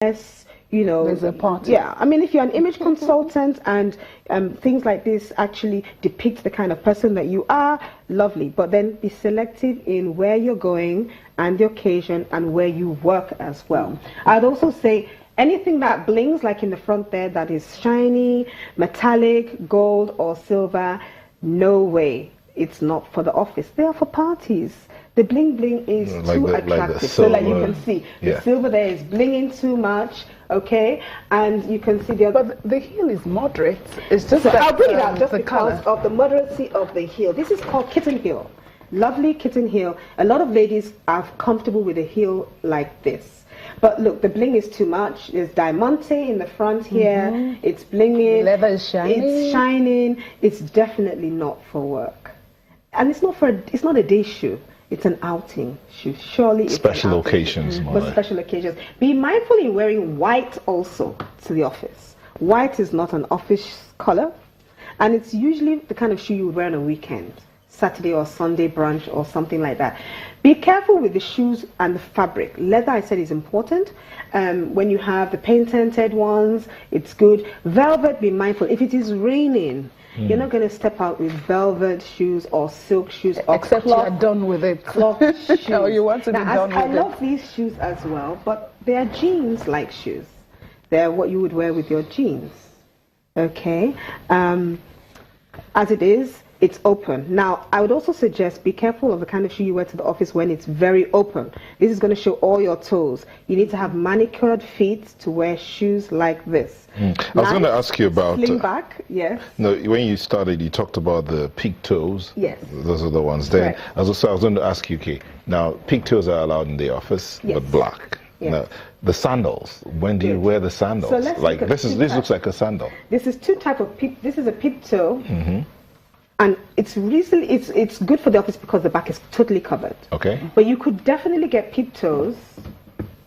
unless, you know, there's a party. Yeah, I mean, if you're an image consultant and things like this actually depict the kind of person that you are, lovely. But then be selective in where you're going and the occasion and where you work as well. I'd also say anything that blings, like in the front there, that is shiny, metallic, gold or silver, no way. It's not for the office. They are for parties. The bling bling is too attractive. So like you can see, the silver there is blinging too much, okay? And you can see the other. But the heel is moderate. It's just so that I'll bring it out just color because of the moderacy of the heel. This is called kitten heel. Lovely kitten heel. A lot of ladies are comfortable with a heel like this. But look, the bling is too much. There's diamante in the front here. It's blinging. Leather is shining. It's shining. It's definitely not for work. And it's not a day shoe. It's an outing shoe. Surely it's special occasions. For special occasions. Be mindful in wearing white also to the office. White is not an office color. And it's usually the kind of shoe you would wear on a weekend. Saturday or Sunday brunch or something like that. Be careful with the shoes and the fabric. Leather, I said, is important. When you have the paint-tinted ones, it's good. Velvet, be mindful. If it is raining, you're not going to step out with velvet shoes or silk shoes or except you are done with it. Cloth shoes. No, you want to be done with it. I love these shoes as well, but they are jeans-like shoes. They're what you would wear with your jeans. Okay? As it is, it's open. Now, I would also suggest be careful of the kind of shoe you wear to the office when it's very open. This is going to show all your toes. You need to have manicured feet to wear shoes like this. I was going to ask you about... Sling back, yes. No, when you started, you talked about the peak toes. Yes. Those are the ones. Then, I was going to ask you, okay, now, peak toes are allowed in the office, but black. Yes. Now, the sandals, when do you wear the sandals? So let's like, this looks like a sandal. This is two types of peak. This is a peak toe. And it's good for the office because the back is totally covered. Okay. But you could definitely get peep toes,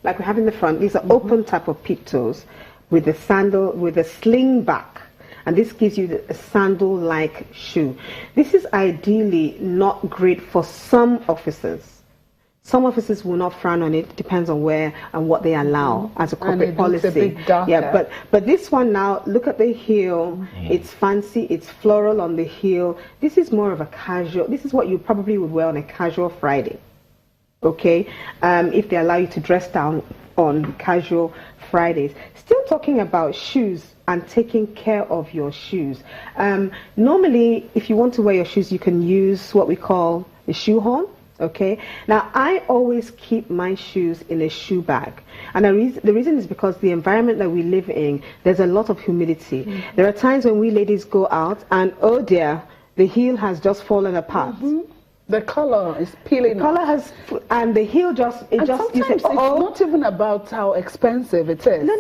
like we have in the front. These are open type of peep toes with the sandal, with a sling back. And this gives you a sandal-like shoe. This is ideally not great for some offices. Some offices will not frown on it. Depends on where and what they allow as a corporate policy. It's a bit darker. Yeah, but this one now, look at the heel. It's fancy. It's floral on the heel. This is more of a casual. This is what you probably would wear on a casual Friday. Okay, if they allow you to dress down on casual Fridays. Still talking about shoes and taking care of your shoes. Normally, if you want to wear your shoes, you can use what we call a shoe horn. Okay, now I always keep my shoes in a shoe bag, and the reason is because the environment that we live in, there's a lot of humidity. There are times when we ladies go out and, oh dear, the heel has just fallen apart. The color is peeling. The color has, and the heel just, and sometimes it's not even about how expensive it is. No.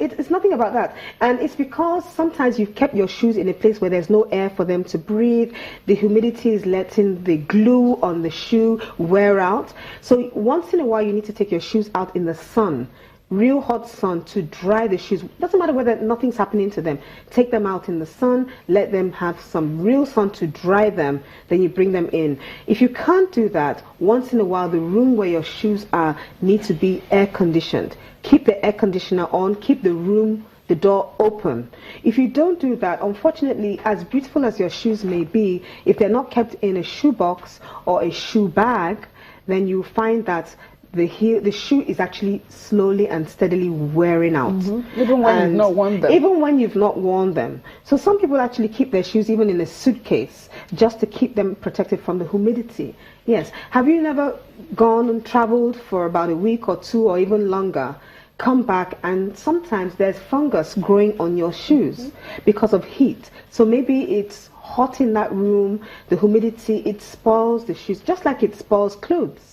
It's nothing about that. And it's because sometimes you've kept your shoes in a place where there's no air for them to breathe. The humidity is letting the glue on the shoe wear out. So once in a while, you need to take your shoes out in the sun. Real hot sun to dry the shoes. Doesn't matter whether nothing's happening to them. Take them out in the sun, let them have some real sun to dry them, then you bring them in. If you can't do that, once in a while the room where your shoes are need to be air conditioned. Keep the air conditioner on, keep the door open. If you don't do that, unfortunately, as beautiful as your shoes may be, if they're not kept in a shoe box or a shoe bag, then you find that the shoe is actually slowly and steadily wearing out. Even when you've not worn them. Even when you've not worn them. So some people actually keep their shoes even in a suitcase just to keep them protected from the humidity. Yes. Have you never gone and traveled for about a week or two or even longer, come back and sometimes there's fungus growing on your shoes because of heat? So maybe it's hot in that room, the humidity, it spoils the shoes just like it spoils clothes.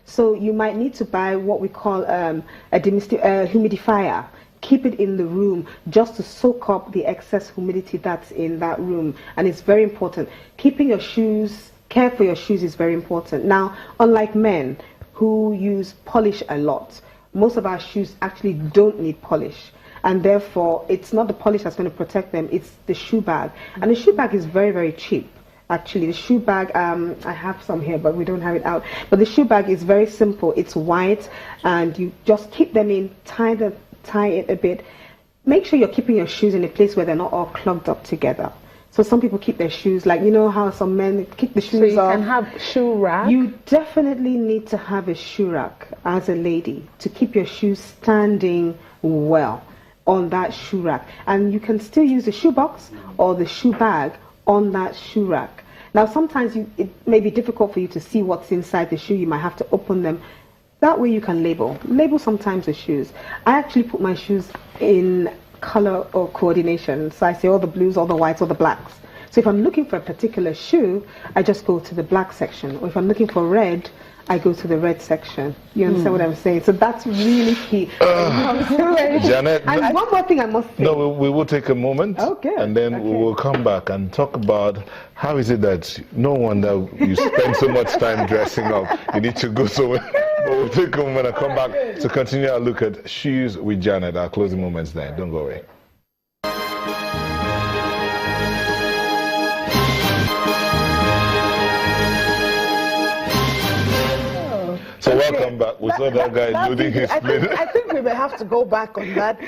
So you might need to buy what we call a humidifier. Keep it in the room just to soak up the excess humidity that's in that room. And it's very important. Keeping your shoes, care for your shoes is very important. Now, unlike men who use polish a lot, most of our shoes actually don't need polish. And therefore, it's not the polish that's going to protect them, it's the shoe bag. And the shoe bag is very, very cheap. Actually, the shoe bag, I have some here, but we don't have it out. But the shoe bag is very simple. It's white, and you just keep them in, tie tie it a bit. Make sure you're keeping your shoes in a place where they're not all clogged up together. So some people keep their shoes, like you know how some men keep the shoes so you off. can have shoe rack. You definitely need to have a shoe rack as a lady to keep your shoes standing well on that shoe rack. And you can still use the shoe box or the shoe bag on that shoe rack. Now sometimes it may be difficult for you to see what's inside the shoe. You might have to open them. That way you can label sometimes the shoes. I actually put my shoes in color or coordination, so I say all the blues, all the whites, all the blacks. So if I'm looking for a particular shoe, I just go to the black section, or if I'm looking for red, I go to the red section. You understand what I'm saying? So that's really key. Janet, and one more thing I must say. No, we will take a moment, okay, and then we will come back and talk about how is it that no wonder you spend so much time dressing up. You need to go somewhere. But we'll take a moment and come back to continue our look at shoes with Janet. Our closing moments there. Don't go away. So welcome back. We saw that guy loading his plate. I think we may have to go back on that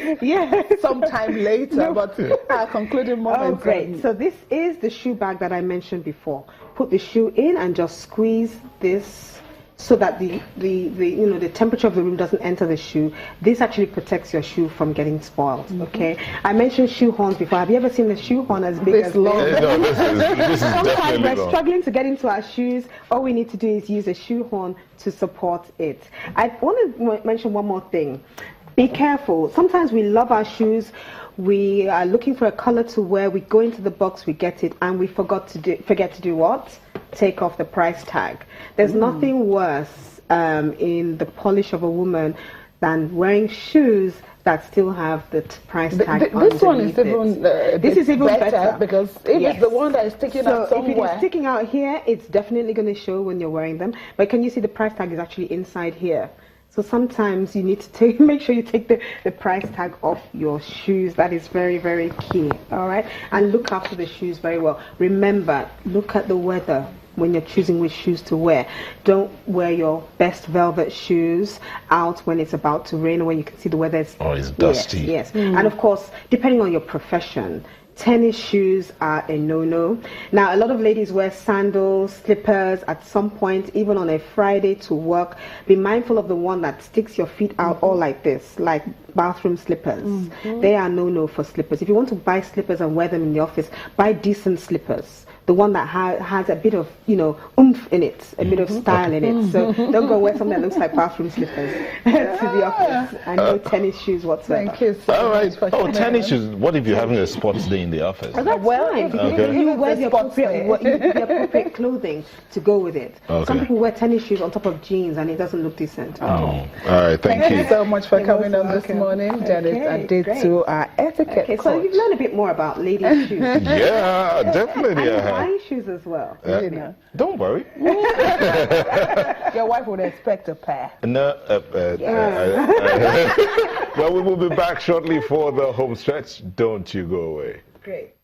sometime later, but our concluding moment. Oh, great. So this is the shoe bag that I mentioned before. Put the shoe in and just squeeze this so that the temperature of the room doesn't enter the shoe. This actually protects your shoe from getting spoiled. Okay. I mentioned shoe horns before. Have you ever seen a shoe horn as big as long? No, this is Sometimes we're long. struggling to get into our shoes. All we need to do is use a shoe horn to support it. I want to mention one more thing. Be careful. Sometimes we love our shoes. We are looking for a color to wear. We go into the box, we get it, and we forget to do what? Take off the price tag. There's nothing worse in the polish of a woman than wearing shoes that still have the price tag. This one is even this is even better because if it's the one that is sticking out somewhere. If it is sticking out here, it's definitely going to show when you're wearing them. But can you see the price tag is actually inside here? So sometimes you need to make sure you take the price tag off your shoes. That is very, very key. All right. And look after the shoes very well. Remember, look at the weather when you're choosing which shoes to wear. Don't wear your best velvet shoes out when it's about to rain or when you can see the weather is it's dusty. Yes. And of course, depending on your profession, tennis shoes are a no-no. Now, a lot of ladies wear sandals, slippers at some point, even on a Friday to work. Be mindful of the one that sticks your feet out all like this, like bathroom slippers. They are no-no for slippers. If you want to buy slippers and wear them in the office, buy decent slippers. The one that has a bit of, oomph in it, a bit of style in it. So don't go wear something that looks like bathroom slippers to the office. And no tennis shoes whatsoever. Thank you so much for sharing. Tennis shoes. What if you're having a sports day in the office? Oh, that's fine. You wear the appropriate clothing to go with it. Okay. Some people wear tennis shoes on top of jeans and it doesn't look decent. All right, thank you so much for coming on this morning, Janet. I did to our etiquette. Okay, so you've learned a bit more about ladies' shoes. Yeah, definitely. And buying shoes as well. Don't worry. Your wife would expect a pair. No. Well, we will be back shortly for the home stretch. Don't you go away. Great.